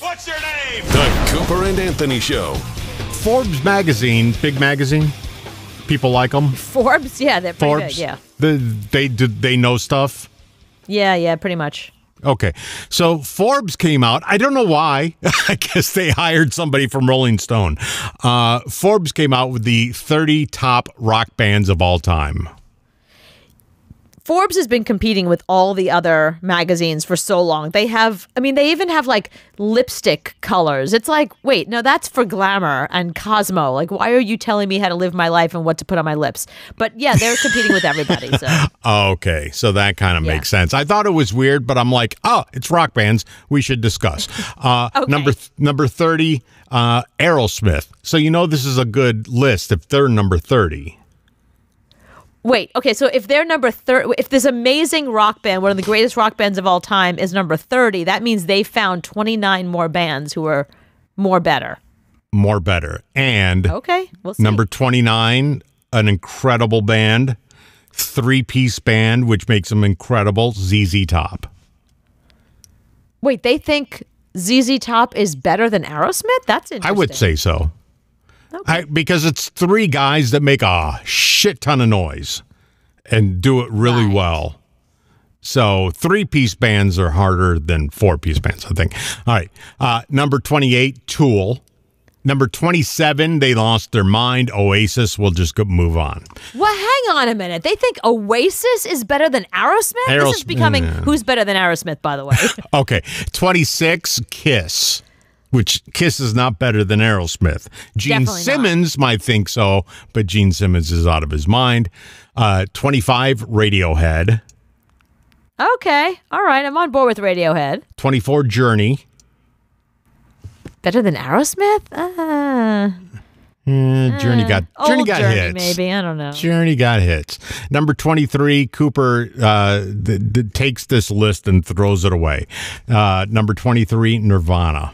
What's your name? The Cooper and Anthony Show. Forbes magazine, big magazine. People like them. Forbes, yeah, they're pretty Forbes, big, yeah. They know stuff. Yeah, pretty much. Okay, so Forbes came out. I don't know why. I guess they hired somebody from Rolling Stone. Forbes came out with the 30 top rock bands of all time. Forbes has been competing with all the other magazines for so long. They even have like lipstick colors. It's like, wait, no, that's for Glamour and Cosmo. Like, why are you telling me how to live my life and what to put on my lips? But yeah, they're competing with everybody. So okay, so that kind of makes sense. I thought it was weird, but I'm like, oh, it's rock bands. We should discuss. Okay. Number 30, Aerosmith. So you know this is a good list if they're number 30. Wait, okay, so if they're number 30, if this amazing rock band, one of the greatest rock bands of all time, is number 30, that means they found 29 more bands who are more better. More better. And okay, we'll see. Number 29, an incredible band, three-piece band, which makes them incredible, ZZ Top. Wait, they think ZZ Top is better than Aerosmith? That's interesting. I would say so. Okay. Because it's three guys that make a shit ton of noise and do it really well. So three-piece bands are harder than four-piece bands, I think. All right. Number 28, Tool. Number 27, they lost their mind. Oasis. We'll just move on. Well, hang on a minute. They think Oasis is better than Aerosmith? This is becoming who's better than Aerosmith, by the way. Okay. 26, Kiss. Which Kiss is not better than Aerosmith. Gene Definitely Simmons might think so, but Gene Simmons is out of his mind. 25, Radiohead. Okay. All right. I'm on board with Radiohead. 24, Journey. Better than Aerosmith? Journey got hits. Maybe. I don't know. Journey got hits. Number 23, Cooper takes this list and throws it away. Number 23, Nirvana.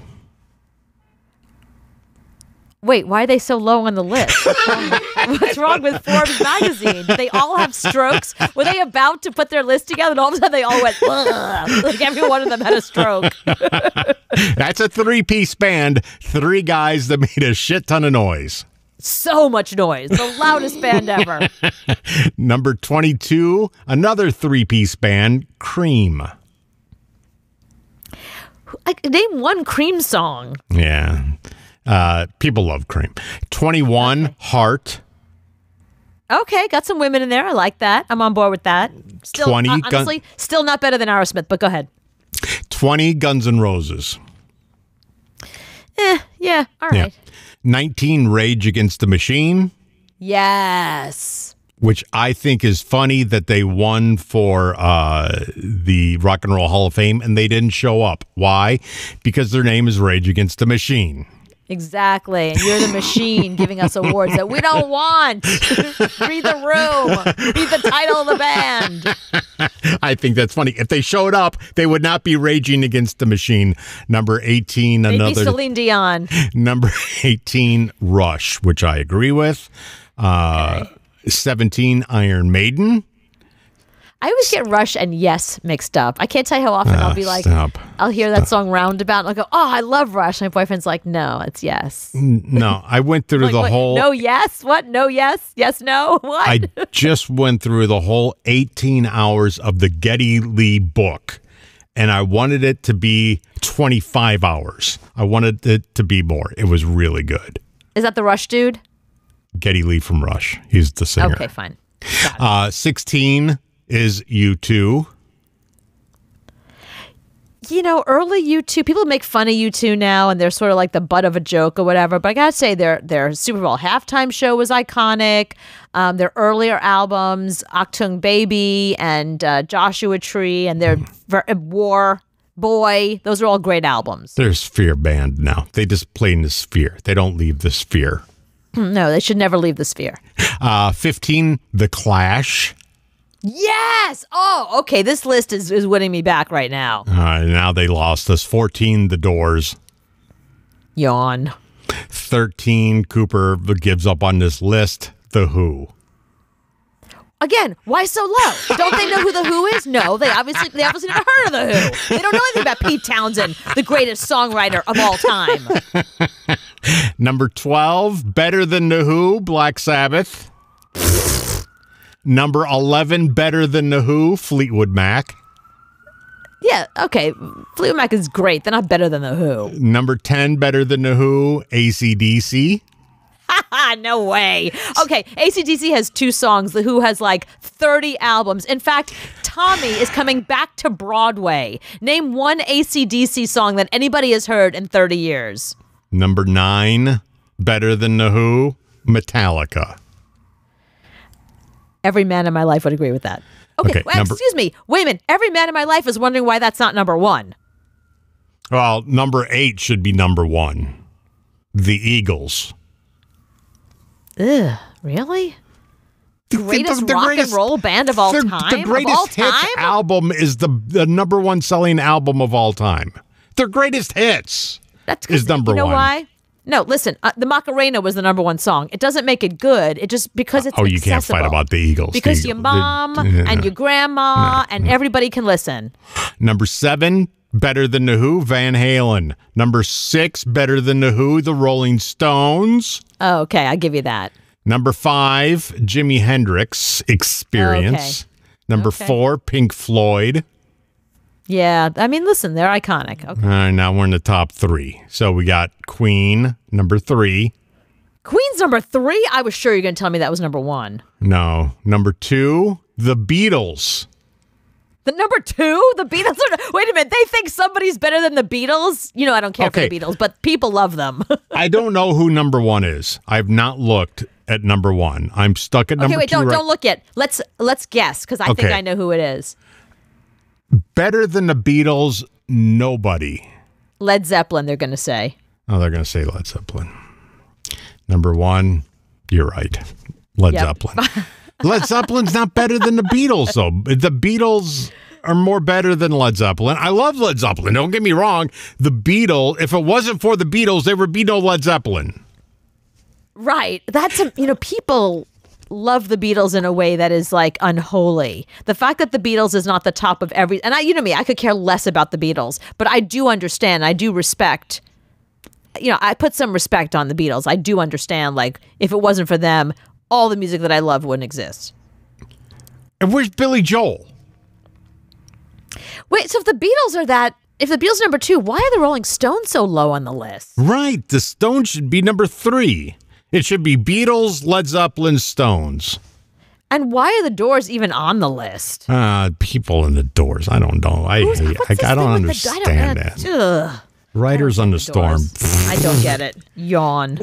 Wait, why are they so low on the list? What's wrong with Forbes magazine? Did they all have strokes? Were they about to put their list together and all of a sudden they all went, ugh, like every one of them had a stroke? That's a three-piece band. Three guys that made a shit ton of noise. So much noise. The loudest band ever. Number 22, another three-piece band, Cream. Name one Cream song. Yeah. People love Cream. 21, Heart. Okay, got some women in there. I like that. I'm on board with that. Still, 20, honestly, still not better than Aerosmith, but go ahead. 20, Guns N' Roses. Yeah, all right. Yeah. 19, Rage Against the Machine. Yes. Which I think is funny that they won for the Rock and Roll Hall of Fame and they didn't show up. Why? Because their name is Rage Against the Machine. Exactly. And you're the machine giving us awards that we don't want. Read the room. Read the title of the band. I think that's funny. If they showed up, they would not be Raging Against the Machine. Number 18, Maybe Celine Dion. Number 18, Rush, which I agree with. 17, Iron Maiden. I always get Rush and Yes mixed up. I can't tell you how often I'll be like, I'll hear that song Roundabout and I'll go, oh, I love Rush. My boyfriend's like, no, it's Yes. No, I went through like, the what? whole... No, yes? What? No, yes? Yes, no? What? I just went through the whole 18 hours of the Geddy Lee book, and I wanted it to be 25 hours. I wanted it to be more. It was really good. Is that the Rush dude? Geddy Lee from Rush. He's the singer. Okay, fine. 16 is U2. You know, early U2, people make fun of U2 now, and they're sort of like the butt of a joke or whatever. But I gotta say, their Super Bowl halftime show was iconic. Their earlier albums, Achtung Baby and Joshua Tree, and their War Boy, those are all great albums. They're a Sphere band now. They just play in the Sphere. They don't leave the Sphere. No, they should never leave the Sphere. 15, The Clash. Yes! Oh, okay. This list is winning me back right now. Now they lost us. 14, The Doors. Yawn. 13, Cooper gives up on this list. The Who. Again, why so low? Don't they know who the Who is? No, they obviously never heard of the Who. They don't know anything about Pete Townsend, the greatest songwriter of all time. Number 12, better than the Who, Black Sabbath. Number 11, better than the Who, Fleetwood Mac. Yeah, okay. Fleetwood Mac is great. They're not better than the Who. Number 10, better than the Who, AC/DC. No way. Okay, AC/DC has 2 songs. The Who has like 30 albums. In fact, Tommy is coming back to Broadway. Name one AC/DC song that anybody has heard in 30 years. Number 9, better than the Who, Metallica. Every man in my life would agree with that. Okay, well, excuse me. Wait a minute. Every man in my life is wondering why that's not number 1. Well, number 8 should be number 1. The Eagles. Ugh, really? Greatest rock and roll band of all time? The greatest hits album is the number 1 selling album of all time. Their greatest hits is number 1. You know why? No, listen, the Macarena was the number 1 song. It doesn't make it good. It just, because it's you can't fight about the Eagles. Because your mom and your grandma and everybody can listen. Number 7, better than the Who, Van Halen. Number 6, better than the Who, the Rolling Stones. Oh, okay, I'll give you that. Number 5, Jimi Hendrix, Experience. Okay. Number 4, Pink Floyd. Yeah, I mean, listen, they're iconic. Okay. All right, now we're in the top 3. So we got Queen, number 3. Queen's number 3? I was sure you were going to tell me that was number 1. No. Number 2, The Beatles. The number 2? The Beatles are... Wait a minute, they think somebody's better than the Beatles? You know, I don't care for the Beatles, but people love them. I don't know who number 1 is. I've not looked at number 1. I'm stuck at number 2. Okay, wait, don't look yet. Let's guess, because I think I know who it is. Better than the Beatles, nobody. Led Zeppelin, they're going to say. Oh, they're going to say Led Zeppelin. Number 1, you're right. Led Zeppelin. Led Zeppelin's not better than the Beatles, though. The Beatles are more better than Led Zeppelin. I love Led Zeppelin. Don't get me wrong. The Beatles, if it wasn't for the Beatles, there would be no Led Zeppelin. Right. That's, people love the Beatles in a way that is like unholy. The fact that the Beatles is not the top of every, and you know me, I could care less about the Beatles, but I do understand, I do respect, I put some respect on the Beatles. I do understand, like, if it wasn't for them, all the music that I love wouldn't exist. And where's Billy Joel? Wait, so if the Beatles are number 2, why are the Rolling Stones so low on the list? Right, the Stones should be number 3. It should be Beatles, Led Zeppelin, Stones. And why are the Doors even on the list? People in the Doors. I don't know. I don't understand that. Riders on the Storm. I don't get it. Yawn.